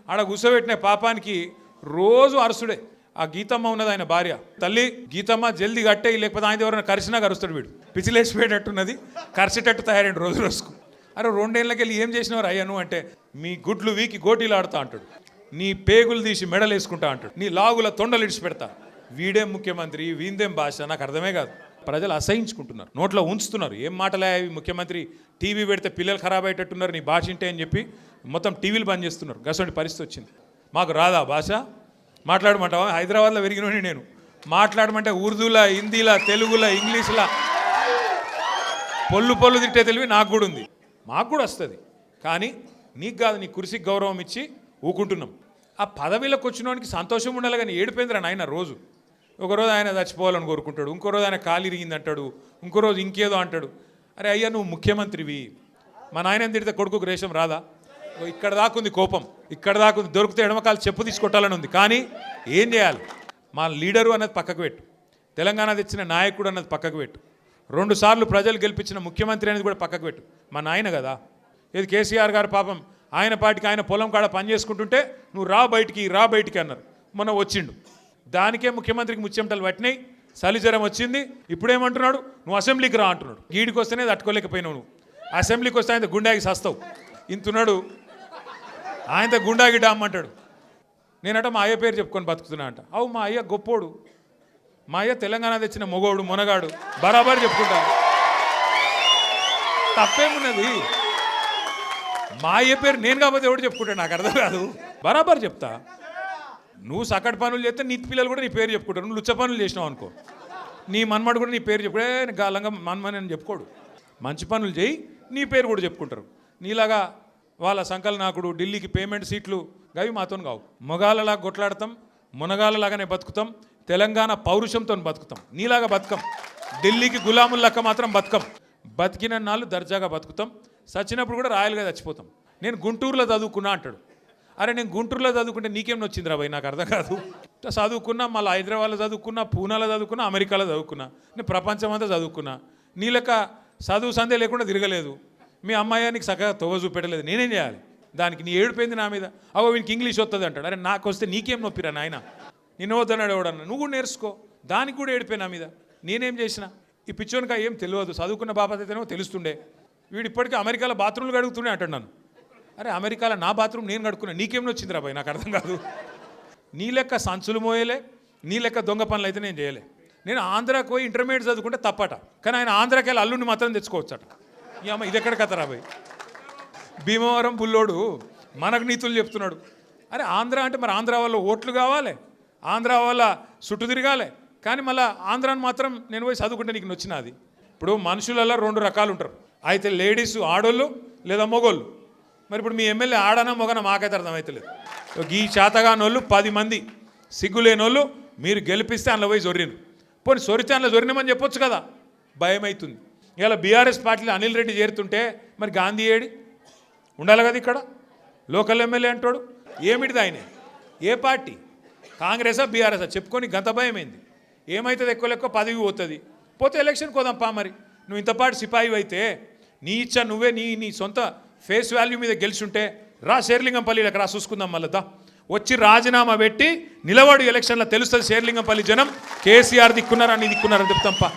ఆడ కూర్చోబెట్టిన పాపానికి రోజు అరుసుడే. ఆ గీతమ్మ ఉన్నది ఆయన భార్య. తల్లి గీతమ్మ జల్దీ కట్టే, లేకపోతే ఆయన ఎవరైనా కరిసినా కరుస్తాడు వీడు. పిచ్చిలేసిపోయేటట్టున్నది, కరిసేటట్టు తయారైండు రోజు రోజుకు. అరే 2 ఏళ్ళకి వెళ్ళి ఏం చేసినవారు అయ్యా నువ్వు అంటే, మీ గుడ్లు వీకి గోటీలు ఆడుతా అంటాడు, నీ పేగులు తీసి మెడలు వేసుకుంటా అంటాడు, నీ లాగుల తొండలు ఇడిచి పెడతా. వీడేం ముఖ్యమంత్రి, వీందేం భాష, నాకు అర్థమే కాదు. ప్రజలు అసహించుకుంటున్నారు, నోట్లో ఉంచుతున్నారు. ఏం మాటలే ముఖ్యమంత్రి, టీవీ పెడితే పిల్లలు ఖరాబ్ అయ్యేటట్టున్నారు నీ భాష ఇంటే అని చెప్పి మొత్తం టీవీలు బంద్ చేస్తున్నారు. గసంటి పరిస్థితి వచ్చింది. మాకు రాదా భాష? మాట్లాడమంటావా? హైదరాబాద్లో పెరిగినోని నేను. మాట్లాడమంటే ఉర్దూలా, హిందీలా, తెలుగులా, ఇంగ్లీష్లా పొల్లు తిట్టే తెలివి నాకు కూడా ఉంది, మాకు కూడా వస్తుంది. కానీ నీకు కాదు, నీ కుర్చీకి గౌరవం ఇచ్చి ఊకుంటున్నాం. ఆ పదవిలోకి వచ్చినోనికి సంతోషం ఉండాలి కానీ ఏడిపోయిందిరా నాయన. రోజు ఒకరోజు ఆయన చచ్చిపోవాలని కోరుకుంటాడు, ఇంకో రోజు ఆయన కాలు ఇరిగింది అంటాడు, ఇంకో రోజు ఇంకేదో అంటాడు. అరే అయ్యా నువ్వు ముఖ్యమంత్రివి, మా నాయన తిడితే కొడుకుకు రేషం రాదా? ఇక్కడ దాకుంది కోపం, ఇక్కడ దాకుంది, దొరికితే ఎడమకాలు చెప్పు తీసుకొట్టాలని ఉంది. కానీ ఏం చేయాలి? మా లీడరు అన్నది పక్కకు పెట్టు, తెలంగాణ తెచ్చిన నాయకుడు అన్నది పక్కకు పెట్టు, 2 సార్లు ప్రజలు గెలిపించిన ముఖ్యమంత్రి అనేది కూడా పక్కకు పెట్టు. మా నాయన కదా. ఇది కేసీఆర్ గారు పాపం ఆయన పాటికి ఆయన పొలం కాడ పని చేసుకుంటుంటే నువ్వు రా బయటికి అన్నారు. మొన్న వచ్చిండు, దానికే ముఖ్యమంత్రికి ముచ్చెమటలు పట్టినాయి, చలిజ్వరం వచ్చింది. ఇప్పుడేమంటున్నాడు, నువ్వు అసెంబ్లీకి రా అంటున్నాడు. గీడికి వస్తేనే తట్టుకోలేకపోయినావు, నువ్వు అసెంబ్లీకి వస్తే ఆయన గుండాకి సస్తావు. ఇంతున్నాడు ఆయనతో గుండాకి డామ్మంటాడు. నేనట మా అయ్య పేరు చెప్పుకొని బతుకుతున్నా అంట. అవు మా అయ్య గొప్పోడు, మా అయ్య తెలంగాణ తెచ్చిన మొగోడు మునగాడు, బరాబర్ చెప్పుకుంటా. తప్పేమున్నది? మా అయ్య పేరు నేను కాకపోతే ఎవడు చెప్పుకుంటాడు? నాకు అర్థం కాదు. బరాబర్ చెప్తా. నువ్వు సకటి పనులు చేస్తే నీ పిల్లలు కూడా నీ పేరు చెప్పుకుంటారు. నువ్వు లుచ్చ పనులు చేసినావు అనుకో, నీ మన్మడు కూడా నీ పేరు చెప్పుడే గాలంగా మన్మని అని చెప్పుకోడు. మంచి పనులు చేయి, నీ పేరు కూడా చెప్పుకుంటారు. నీలాగా వాళ్ళ సంకలనాకుడు, ఢిల్లీకి పేమెంట్ సీట్లు గవి మాతో కావు. మొగాలలాగా కొట్లాడతాం, మునగాలలాగానే బతుకుతాం, తెలంగాణ పౌరుషంతో బతుకుతాం. నీలాగా బతుకం, ఢిల్లీకి గులాముల్లక్క మాత్రం బతుకం. బతికిన నాళ్ళు దర్జాగా బతుకుతాం, చచ్చినప్పుడు కూడా రాయలుగా చచ్చిపోతాం. నేను గుంటూరులో చదువుకున్నా అంటాడు. అరే నేను గుంటూరులో చదువుకుంటే నీకేం వచ్చిందిరా భయ్? నాకు అర్థం కాదు. చదువుకున్నా, మళ్ళీ హైదరాబాద్లో చదువుకున్నా, పూనాలో చదువుకున్నా, అమెరికాలో చదువుకున్నా, నేను ప్రపంచం అంతా చదువుకున్నా. నీ లెక్క చదువు సందే లేకుండా తిరగలేదు. మీ అమ్మాయి నీకు చక్కగా తొవ్వ చూపెట్టలేదు, నేనేం చేయాలి? దానికి నీ ఏడిపోయింది నా మీద. అవో వీనికి ఇంగ్లీష్ వస్తుంది అంటాడు. అరే నాకు వస్తే నీకేం నొప్పిరా నాయన? నిన్ను వద్దన్నాడు ఎవడన్నా, నువ్వు కూడా నేర్చుకో. దానికి కూడా ఏడిపోయి నా మీద. నేనేం చేసిన? ఈ పిచ్చోనికా ఏం తెలియదు, చదువుకున్న బాబాత్ అయితేనేమో తెలుస్తుండే. వీడు ఇప్పటికీ అమెరికాలో బాత్రూమ్లు కడుగుతూనే అంటాడు నన్ను. అరే అమెరికాలో నా బాత్రూమ్ నేను కడుక్కున్నా, నీకేం వచ్చిందిరా భయ్? నాకు అర్థం కాదు. నీ లెక్క సంచులు మోయలే, నీ లెక్క దొంగ పనులు అయితే నేను చేయలే. నేను ఆంధ్రాకి పోయి ఇంటర్మీడియట్ చదువుకుంటే తప్పట, కానీ ఆయన ఆంధ్రాకి వెళ్ళి అల్లుడిని మాత్రం తెచ్చుకోవచ్చట. ఈ అమ్మ ఇది ఎక్కడ కథరా భయ్? భీమవరం బుల్లోడు మనకు నీతులు చెప్తున్నాడు. అరే ఆంధ్ర అంటే మరి ఆంధ్ర వాళ్ళ ఓట్లు కావాలి, ఆంధ్ర వాళ్ళ చుట్టూ తిరగాలి, కానీ మళ్ళీ ఆంధ్రాని మాత్రం నేను పోయి చదువుకుంటే నీకు నచ్చినది. ఇప్పుడు మనుషులలో 2 రకాలు ఉంటారు, అయితే లేడీస్ ఆడోళ్ళు లేదా మొగోళ్ళు. మరి ఇప్పుడు మీ ఎమ్మెల్యే ఆడనా మొగనా మాకైతే అర్థమవుతలేదు. ఈ చేతగానోళ్ళు 10 మంది సిగ్గులేనోళ్ళు మీరు గెలిపిస్తే అందులో పోయి జొర్రిను. పోనీ సొరితే అందులో జొరినమని చెప్పొచ్చు కదా, భయం అవుతుంది. ఇలా బీఆర్ఎస్ పార్టీలో అనిల్ రెడ్డి చేరుతుంటే మరి గాంధీ ఏడి ఉండాలి కదా ఇక్కడ? లోకల్ ఎమ్మెల్యే అంటాడు. ఏమిటిది ఆయన? ఏ పార్టీ? కాంగ్రెసా బీఆర్ఎసా? చెప్పుకొని గంత భయం ఏంది? ఏమవుతుంది? ఎక్కువ పదవి పోతుంది, పోతే ఎలక్షన్ కోదాంపా. మరి నువ్వు ఇంతపాటు సిపాయి అయితే నీ ఇచ్చా నువ్వే నీ సొంత ఫేస్ వాల్యూ మీద గెలిచుంటే రా శేర్లింగంపల్లికి రా, చూసుకుందాం. మళ్ళీ వచ్చి రాజీనామా పెట్టి నిలబడు, ఎలక్షన్లో తెలుస్తుంది శేర్లింగంపల్లి జనం కేసీఆర్ దిక్కున్నారా నీ దిక్కున్నారని చెప్తాంపా.